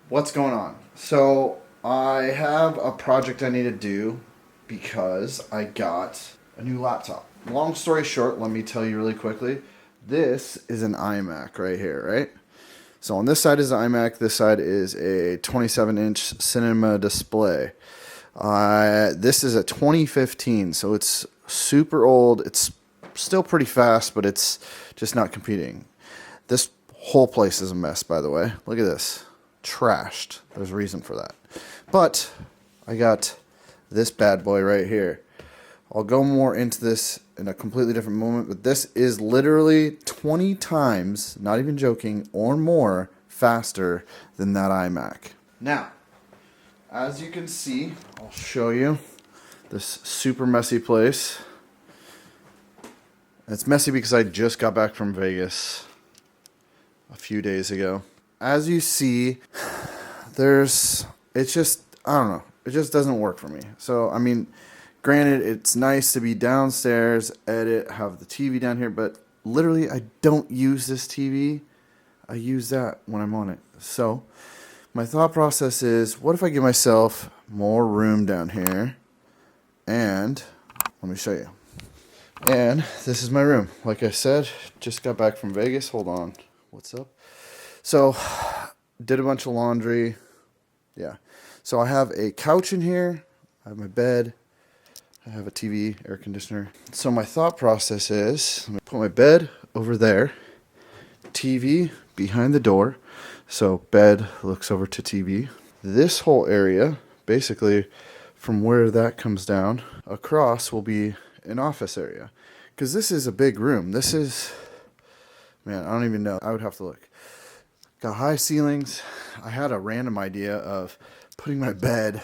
What's going on? So I have a project I need to do because I got a new laptop. Long story short, let me tell you really quickly. This is an iMac right here, right? So on this side is an iMac. This side is a 27-inch cinema display. This is a 2015, so it's super old. It's still pretty fast, but it's just not competing. This whole place is a mess, by the way. Look at this. Trashed. There's a reason for that. But I got this bad boy right here. I'll go more into this in a completely different moment, but this is literally 20 times, not even joking, or more faster than that iMac. Now, as you can see, I'll show you this super messy place. It's messy because I just got back from Vegas a few days ago. As you see, it's just, I don't know, it just doesn't work for me. So, I mean, granted, it's nice to be downstairs, edit, have the TV down here, but literally I don't use this TV. I use that when I'm on it. So, my thought process is, what if I give myself more room down here? And, let me show you. And this is my room. Like I said, just got back from Vegas. Hold on. What's up? So, did a bunch of laundry. Yeah. So I have a couch in here. I have my bed. I have a TV, air conditioner. So my thought process is, I'm going to put my bed over there. TV behind the door. So bed looks over to TV. This whole area, basically from where that comes down, across will be an office area. Because this is a big room. This is, man, I don't even know. I would have to look. Got high ceilings. I had a random idea of putting my bed,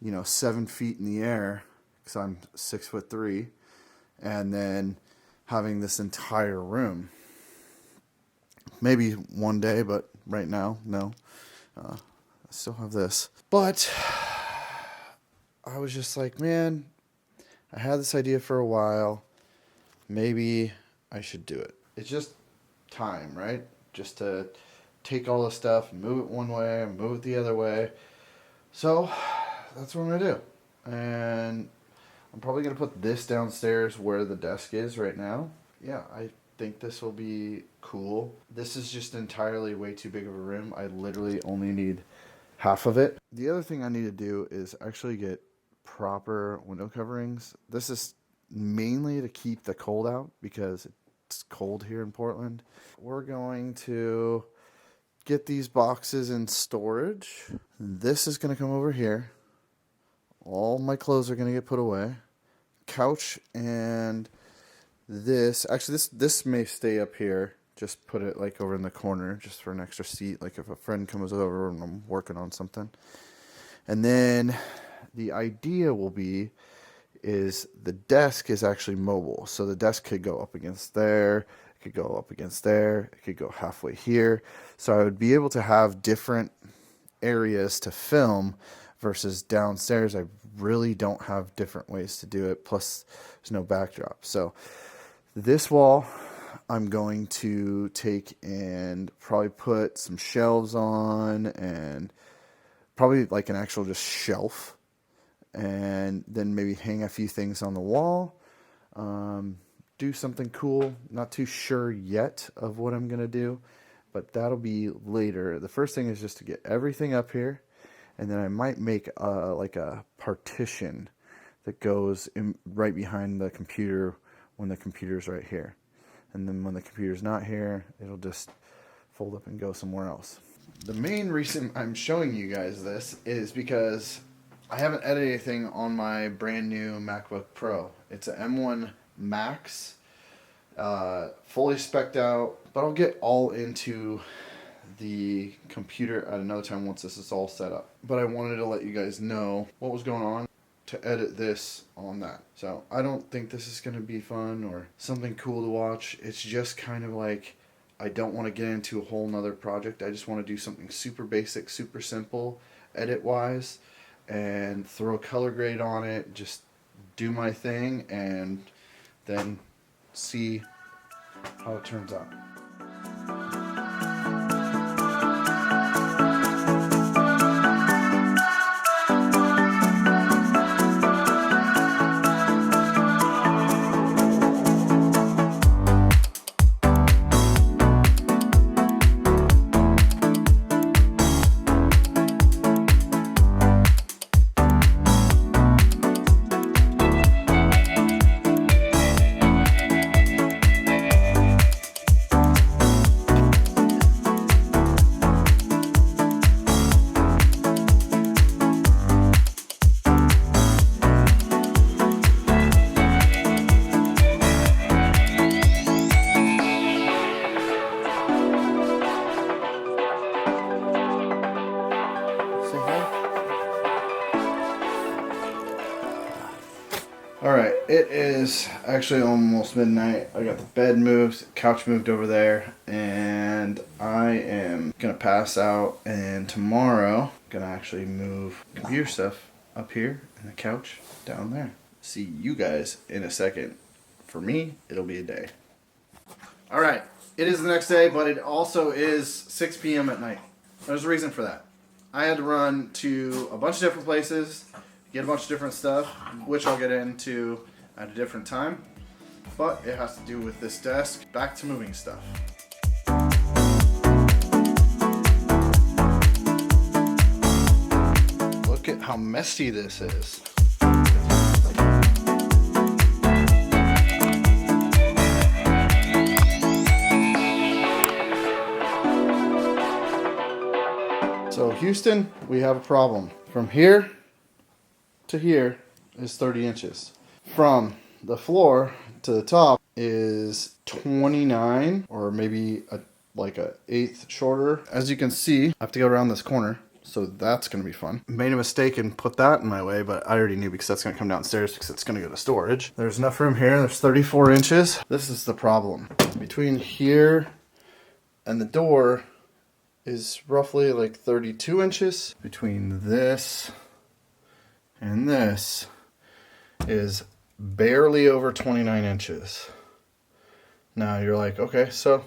7 feet in the air, because I'm 6'3", and then having this entire room. Maybe one day, but right now, no. I still have this. But I was just like, man, I had this idea for a while. Maybe I should do it. It's just time, right? Just to take all this stuff, move it one way, move it the other way. So that's what I'm gonna do. And I'm probably gonna put this downstairs where the desk is right now. Yeah, I think this will be cool. This is just entirely way too big of a room. I literally only need half of it. The other thing I need to do is actually get proper window coverings. This is mainly to keep the cold out because it's cold here in Portland. We're going to get these boxes in storage. This is going to come over here. All my clothes are going to get put away. Couch and this. Actually, this may stay up here. Just put it like over in the corner just for an extra seat. Like if a friend comes over and I'm working on something. And then the idea will be is the desk is actually mobile. So the desk could go up against there. Could go up against there. It could go halfway here. So I would be able to have different areas to film versus downstairs. I really don't have different ways to do it. Plus, there's no backdrop. So this wall, I'm going to take and probably put some shelves on and probably like an actual just shelf. And then maybe hang a few things on the wall. Do something cool. Not too sure yet of what I'm going to do, but that'll be later. The first thing is just to get everything up here, and then I might make like a partition that goes in right behind the computer when the computer's right here. And then when the computer's not here, it'll just fold up and go somewhere else. The main reason I'm showing you guys this is because I haven't edited anything on my brand new MacBook Pro. It's an M1 Max, fully spec'd out, but I'll get all into the computer at another time once this is all set up. But I wanted to let you guys know what was going on to edit this on that. So I don't think this is going to be fun or something cool to watch. It's just kind of like, I don't want to get into a whole nother project. I just want to do something super basic, super simple, edit-wise, and throw a color grade on it, just do my thing, and then see how it turns out. Say hi. Alright, it is actually almost midnight. I got the bed moved, couch moved over there, and I am gonna pass out, and tomorrow I'm gonna actually move computer stuff up here and the couch down there. See you guys in a second. For me, it'll be a day. Alright, it is the next day, but it also is 6 p.m. at night. There's a reason for that. I had to run to a bunch of different places, get a bunch of different stuff, which I'll get into at a different time. But it has to do with this desk. Back to moving stuff. Look at how messy this is. So Houston, we have a problem. From here to here is 30 inches. From the floor to the top is 29, or maybe like an eighth shorter. As you can see, I have to go around this corner, so that's gonna be fun. Made a mistake and put that in my way, but I already knew because that's gonna come downstairs because it's gonna go to storage. There's enough room here, there's 34 inches. This is the problem. Between here and the door is roughly like 32 inches. Between this and this is barely over 29 inches. Now you're like, okay, so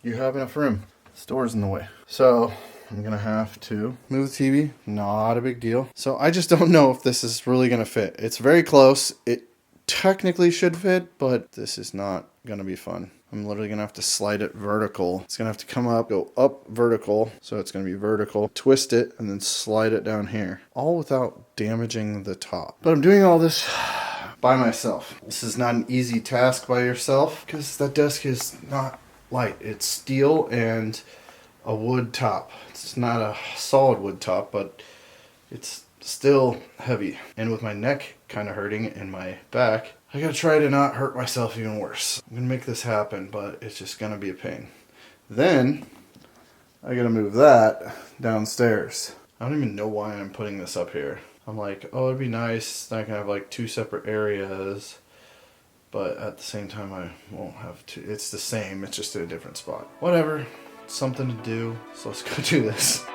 you have enough room. This door's in the way. So I'm gonna have to move the TV, not a big deal. So I just don't know if this is really gonna fit. It's very close. It technically should fit, but this is not gonna be fun. I'm literally gonna have to slide it vertical. It's gonna have to come up, go up vertical. So it's gonna be vertical, twist it, and then slide it down here. All without damaging the top. But I'm doing all this by myself. This is not an easy task by yourself because that desk is not light. It's steel and a wood top. It's not a solid wood top, but it's still heavy. And with my neck kind of hurting and my back, I gotta try to not hurt myself even worse. I'm gonna make this happen, but it's just gonna be a pain. Then, I gotta move that downstairs. I don't even know why I'm putting this up here. I'm like, oh, it'd be nice that I can have like two separate areas, but at the same time I won't have to. It's the same, it's just in a different spot. Whatever, it's something to do, so let's go do this.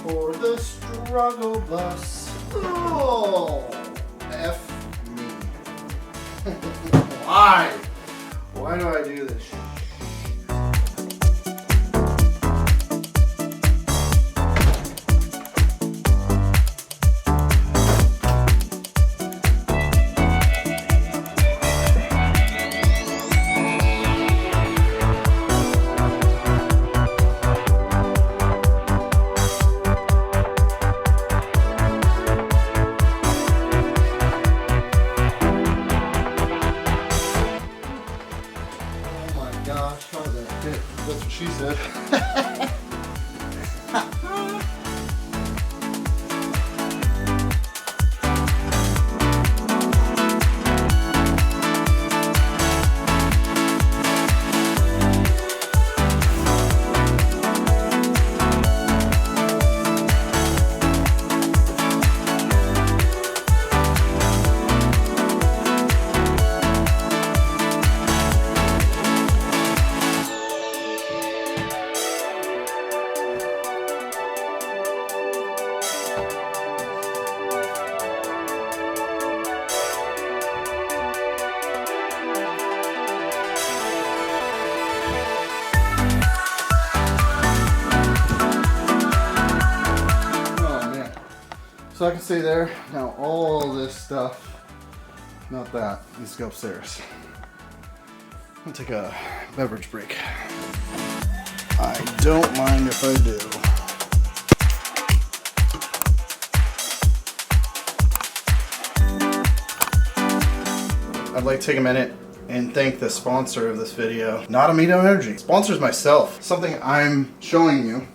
For the struggle bus. Oh, F me. Why? Why do I do this? That's what she said. So I can stay there. Now all this stuff, not that, needs to go upstairs. I'm gonna take a beverage break. I don't mind if I do. I'd like to take a minute and thank the sponsor of this video, Not Amino Energy. Sponsors myself. Something I'm showing you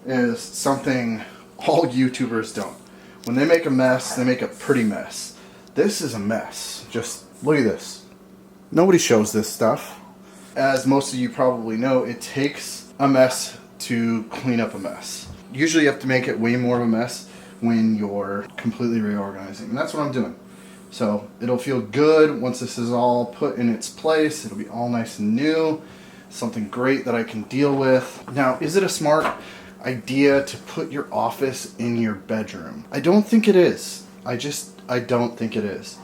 is something all YouTubers don't. When they make a mess, they make a pretty mess. This is a mess. Just look at this. Nobody shows this stuff. As most of you probably know, it takes a mess to clean up a mess. Usually you have to make it way more of a mess when you're completely reorganizing. And that's what I'm doing. So it'll feel good once this is all put in its place. It'll be all nice and new. Something great that I can deal with. Now, is it a smart idea to put your office in your bedroom? I don't think it is. I don't think it is.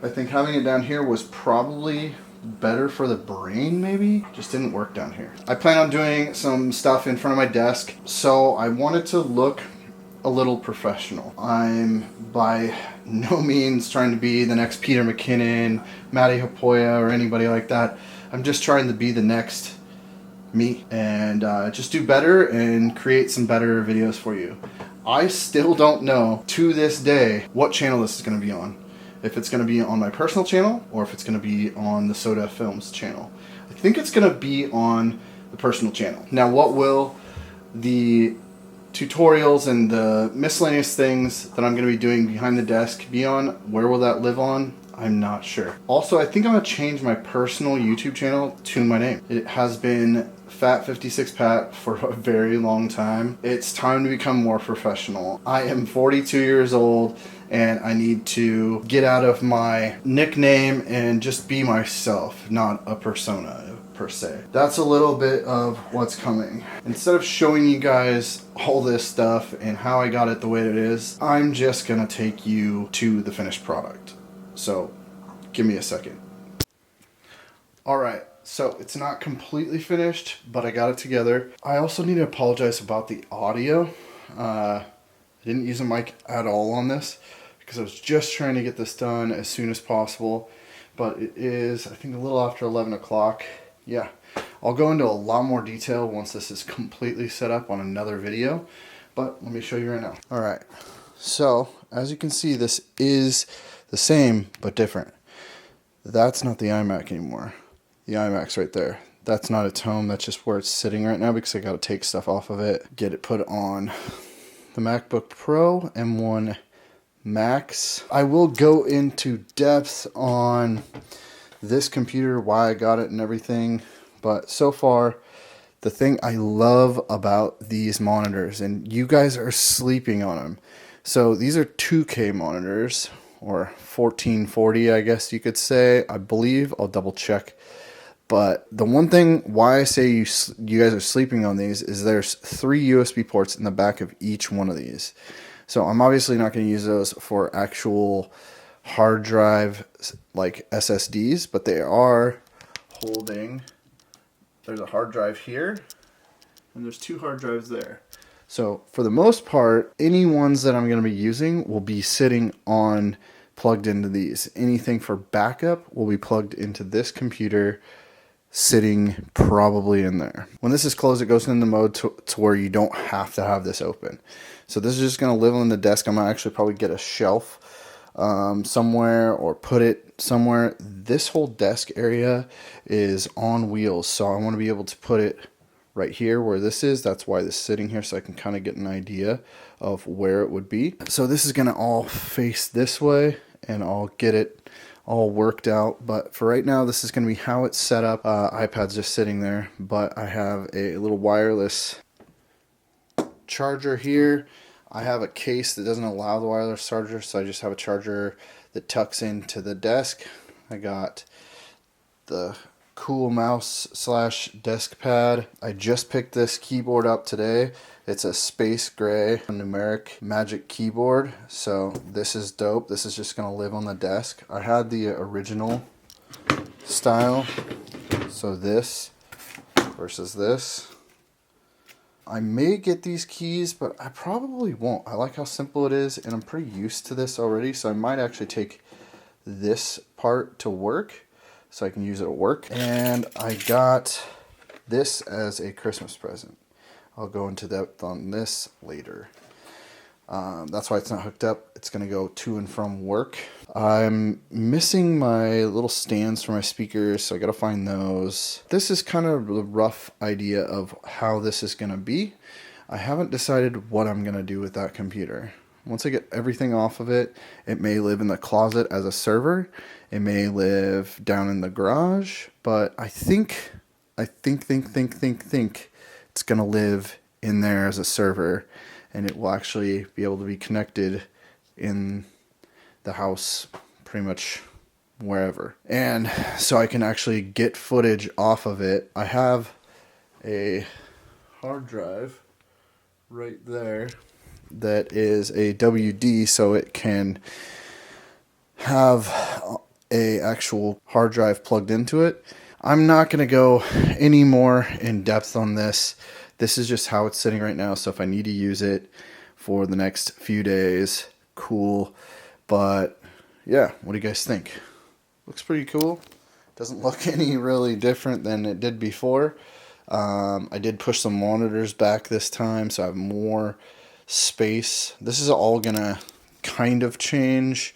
I think having it down here was probably better for the brain, maybe. Just didn't work down here. I plan on doing some stuff in front of my desk, so I wanted to look a little professional. I'm by no means trying to be the next Peter McKinnon, Matty Hapoya, or anybody like that. I'm just trying to be the next me and just do better and create some better videos for you. I still don't know to this day what channel this is going to be on. If it's going to be on my personal channel or if it's going to be on the Soda Films channel. I think it's going to be on the personal channel. Now, what will the tutorials and the miscellaneous things that I'm going to be doing behind the desk be on? Where will that live on? I'm not sure. Also, I think I'm going to change my personal YouTube channel to my name. It has been Fat56Pat for a very long time. It's time to become more professional. I am 42 years old and I need to get out of my nickname and just be myself, not a persona per se. That's a little bit of what's coming. Instead of showing you guys all this stuff and how I got it the way it is, I'm just gonna take you to the finished product. So give me a second. Alright, so it's not completely finished, but I got it together. I also need to apologize about the audio. I didn't use a mic at all on this because I was just trying to get this done as soon as possible. But it is, I think, a little after 11 o'clock. Yeah, I'll go into a lot more detail once this is completely set up on another video. But let me show you right now. Alright, so as you can see, this is the same but different. That's not the iMac anymore. The iMac's right there. That's not its home, that's just where it's sitting right now because I gotta take stuff off of it, get it put on the MacBook Pro M1 Max. I will go into depth on this computer, why I got it and everything, but so far the thing I love about these monitors, and you guys are sleeping on them. So these are 2K monitors, or 1440 I guess you could say, I believe. I'll double check. But the one thing why I say you guys are sleeping on these is there's 3 USB ports in the back of each one of these. So I'm obviously not going to use those for actual hard drive like SSDs, but they are holding, there's a hard drive here and there's 2 hard drives there. So for the most part, any ones that I'm going to be using will be sitting on plugged into these. Anything for backup will be plugged into this computer, sitting probably in there. When this is closed, it goes into mode to where you don't have to have this open. So this is just going to live on the desk. I'm going to actually probably get a shelf somewhere or put it somewhere. This whole desk area is on wheels, so I want to be able to put it right here where this is. That's why this is sitting here, so I can kind of get an idea of where it would be. So this is going to all face this way, and I'll get it all worked out. But for right now, this is going to be how it's set up. iPad's just sitting there, but I have a little wireless charger here. I have a case that doesn't allow the wireless charger, so I just have a charger that tucks into the desk. I got the cool mouse slash desk pad. I just picked this keyboard up today. It's a space gray numeric magic keyboard, so this is dope. This is just gonna live on the desk. I had the original style, so this versus this. I may get these keys, but I probably won't. I like how simple it is, and I'm pretty used to this already, so I might actually take this part to work so I can use it at work. And I got this as a Christmas present. I'll go into depth on this later. That's why it's not hooked up. It's going to go to and from work. I'm missing my little stands for my speakers, so I got to find those. This is kind of the rough idea of how this is going to be. I haven't decided what I'm going to do with that computer. Once I get everything off of it, it may live in the closet as a server. It may live down in the garage, but I think it's gonna live in there as a server, and it will actually be able to be connected in the house pretty much wherever. And so I can actually get footage off of it. I have a hard drive right there that is a WD, so it can have a actual hard drive plugged into it. I'm not going to go any more in depth on this. This is just how it's sitting right now, so if I need to use it for the next few days, cool. But yeah, what do you guys think? Looks pretty cool. Doesn't look any really different than it did before. I did push some monitors back this time, so I have more space. This is all gonna kind of change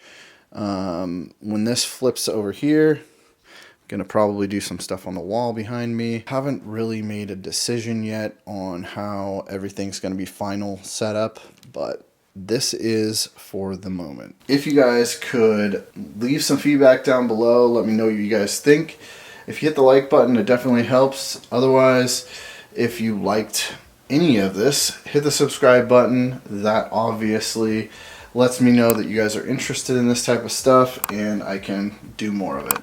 when this flips over here. I'm gonna probably do some stuff on the wall behind me. Haven't really made a decision yet on how everything's gonna be final setup, but this is for the moment. If you guys could leave some feedback down below, let me know what you guys think. If you hit the like button, it definitely helps. Otherwise, if you liked any of this, hit the subscribe button. That obviously lets me know that you guys are interested in this type of stuff and I can do more of it.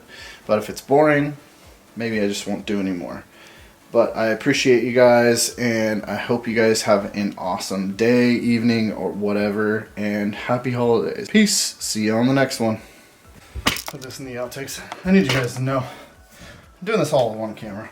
But if it's boring, maybe I just won't do any more. But I appreciate you guys, and I hope you guys have an awesome day, evening, or whatever, and happy holidays. Peace. See you on the next one. Put this in the outtakes. I need you guys to know I'm doing this all with one camera.